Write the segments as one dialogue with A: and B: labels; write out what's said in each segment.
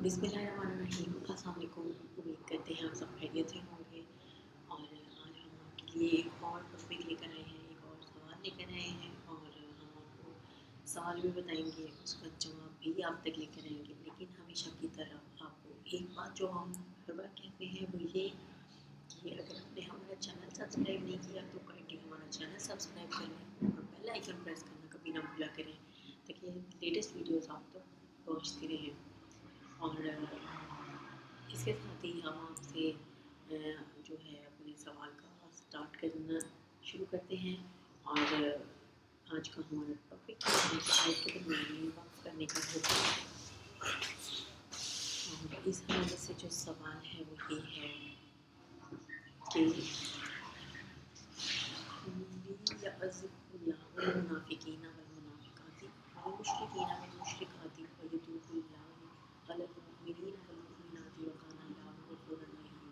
A: बिस्मिल्लाहिर्रहमानिर्रहीम। अस्सलाम वालेकुम। उम्मीद करते हैं आप सब खैरियत से होंगे। और आज हम आपके लिए एक और टॉपिक लेकर आए हैं, एक और सवाल लेकर आए हैं और हम आपको सवाल भी बताएंगे, उसका जवाब भी आप तक लेकर आएंगे। लेकिन हमेशा की तरह आपको एक बात जो हम हर बार कहते हैं वो ये कि अगर आपने हमारा चैनल सब्सक्राइब नहीं किया तो काइंडली हमारा चैनल सब्सक्राइब कर लें और बेल आइकन प्रेस करना कभी ना भूला करें, ताकि लेटेस्ट वीडियोस आप तक पहुँचती रहें। और इसके साथ ही हम आपसे जो है अपने सवाल का स्टार्ट करना शुरू करते हैं। और आज का हमारा टॉपिक है कि आयत के दरमियान में वक्फ करने का हुक्म। और इस हवाले से जो सवाल है वो ये है कि मुनाफिकीना वल मुनाफिकाती वल मुशरिकीना वल मुशरिकाती व यतूबुल्लाहु अलल मुमिनीना वल मुमिनाती व काना अल्लाहु गफूरन रहीम।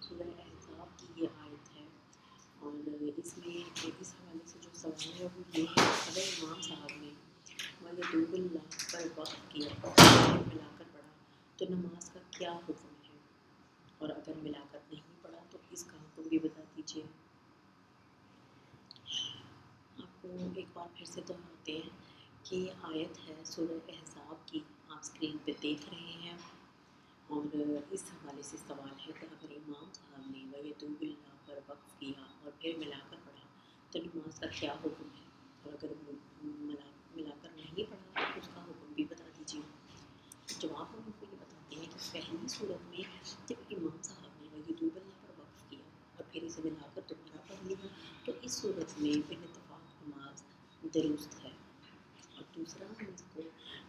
A: सूरह अहज़ाब की ये आयत है और इसमें इस हवाले से जो सवाल है वो ये है, अगर इमाम साहब ने व यतूबुल्लाह पर वक्फ किया और मिलाकर पढ़ा तो नमाज का क्या हुक्म है, और अगर मिलाकर नहीं पढ़ा तो इसका हुक्म भी बता दीजिए। आपको एक बार फिर से दोहराते हैं कि ये आयत है सूरह अहज़ाब की, आप स्क्रीन पे देख रहे हैं। और इस हवाले से सवाल है कि अगर इमाम साहब ने वयतूबिल्लाह पर वक्फ किया और फिर मिलाकर पढ़ा तो नमाज का क्या हुक्म है, और अगर मिलाकर नहीं पढ़ा तो उसका हुक्म भी बता दीजिए। जवाब हम उनको ये बताते हैं कि पहली सूरत में जब इमाम साहब ने वयतूबिल्लाह पर वक्फ किया और फिर इसे मिलाकर दोबारा पढ़ लिया तो इस सूरत में बिनितफ़ाक़ नमाज दुरुस्त है। और दूसरा हम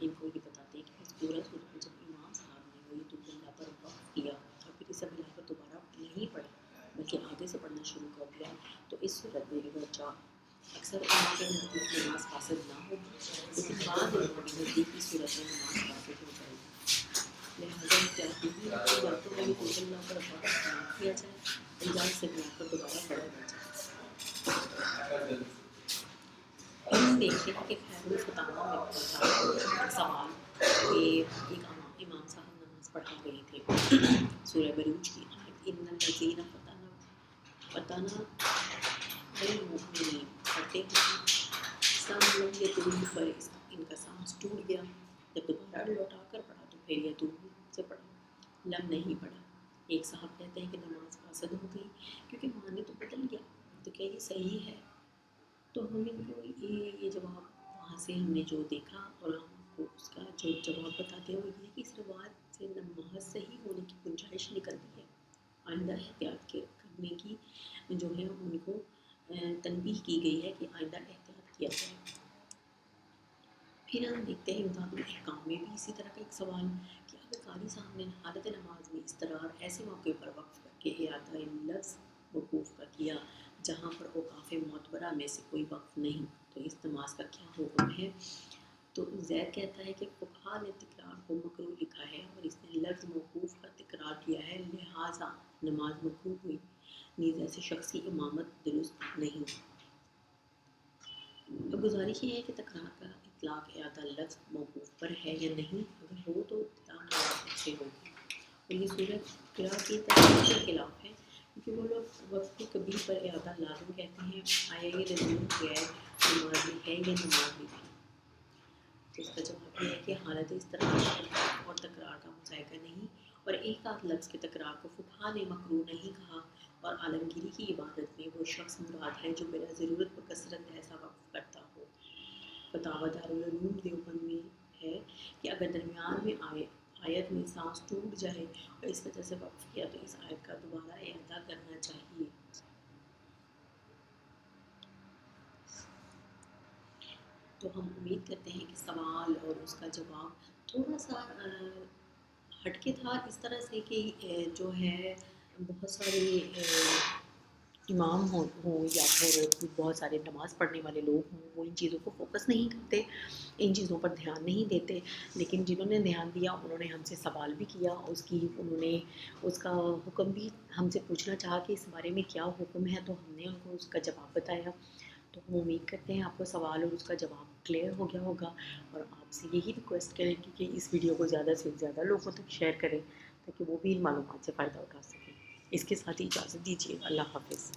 A: इनको ये बताते हैं कि इस पूरा सूरत में जब इमाम साहब ने वयतूबिल्लाह पर वक्फ किया और फिर इसे मिलाकर दोबारा नहीं पढ़ा बल्कि आगे से पढ़ना शुरू कर दिया तो इस सूरत में बच्चा अक्सर उम्मा के नज़दीक नमाज फासिद ना हो, लेकिन बाद उम्मा के नज़दीक की सूरत में नमाज फासिद हो जाएगी। लिहाजा चाहती हूँ कि या तो वयतूबिल्लाह पर वक्फ ना किया जाए या इसे मिलाकर दोबारा पढ़ा जाए। हम देखते हैं कि खैरुल फतावा में एक सवाल कि एक इमाम साहब नमाज पढ़ा रहे थे सूरह बरूज की आयत इन्नल लज़ीना फतना वल मुमिनीन पढ़ते हुए सब लोग यतूब पर इनका सांस टूट गया। जब दोबारा लौटा कर पढ़ा तो फिर यतूब से पढ़ा, लम नहीं पढ़ा। एक साहब कहते हैं कि नमाज फासद हो गई क्योंकि माने तो बदल गया, तो क्या ये सही है? तो हम इनको ये जवाब वहाँ से हमने जो देखा और हम आपको उसका जो जवाब बताते हैं वो ये कि इस रिवाज से नमाज सही होने की गुंजाइश निकलती है। आइंदा एहतियात करने की जो है उनको तनबीह की गई है कि आइंदा एहतियात किया जाए। फिर हम देखते हैं इम्तिहानुल अहकाम में भी इसी तरह का एक सवाल कि अगर कारी साहब ने हालत नमाज में इस तरह ऐसे मौके पर वक्फ करके इरादा लफ्ज़ मौकूफ़ का किया जहाँ पर औक़ाफ़ मुअतबरा में से कोई वक्फ नहीं, तो इस नमाज का क्या हुक्म है? तो ज़ैद कहता है कि फ़ुक़हा ने तकरार को मकरूह लिखा है और इसने लफ्ज़ मौकूफ़ का तकरार किया है, लिहाजा नमाज मकरूह हुई। नीज़ ऐसे शख्स की इमामत दुरुस्त नहीं। तो गुजारिश ये है कि तकरार का इतलाक़ इरादा लफ्ज़ मौकूफ़ पर है या नहीं, अगर हो तो इब्तिदा मुवाफ़िक़ से होगी। और ये सूरत क़िरा की तहरीर के खिलाफ है क्योंकि वो लोग वक्फ़ कबीर पर इरादा लाज़िम कहते हैं। आया ये लज़ूम गैर नमाज में है या नमाज में भी? तो इसका जवाब ये है कि हालत इस तरह और तकरार का मुज़ायका नहीं, और एक आध लफ्ज़ के तकरार को फ़ुक़हा ने मकरूह नहीं कहा। और आलमगीरी की इबादत में वो शख्स मुराद है जो बिला ज़रूरत व कसरत ऐसा वक्फ करता हो। फतावा दारुल उलूम देवबंद में है कि अगर दरमियान में आयत में सांस टूट जाए और इस वजह से वक्फ किया तो इस आयत का दोबारा इआदा करना चाहिए। तो हम उम्मीद करते हैं कि सवाल और उसका जवाब थोड़ा सा हटके था इस तरह से कि जो है बहुत सारे इमाम हो या फिर बहुत सारे नमाज़ पढ़ने वाले लोग हों, वो इन चीज़ों को फोकस नहीं करते, इन चीज़ों पर ध्यान नहीं देते। लेकिन जिन्होंने ध्यान दिया उन्होंने हमसे सवाल भी किया, उन्होंने उसका हुक्म भी हमसे पूछना चाहा कि इस बारे में क्या हुक्म है, तो हमने उनको उसका जवाब बताया। تو ہم امید کرتے ہیں آپ کو سوال اور اس کا جواب کلیئر ہو گیا ہوگا، اور آپ سے یہی ریکویسٹ کریں گے کہ اس ویڈیو کو زیادہ سے زیادہ لوگوں تک شیئر کریں تاکہ وہ بھی ان معلومات سے فائدہ اٹھا سکیں۔ اس کے ساتھ ہی اجازت دیجیے، اللہ حافظ۔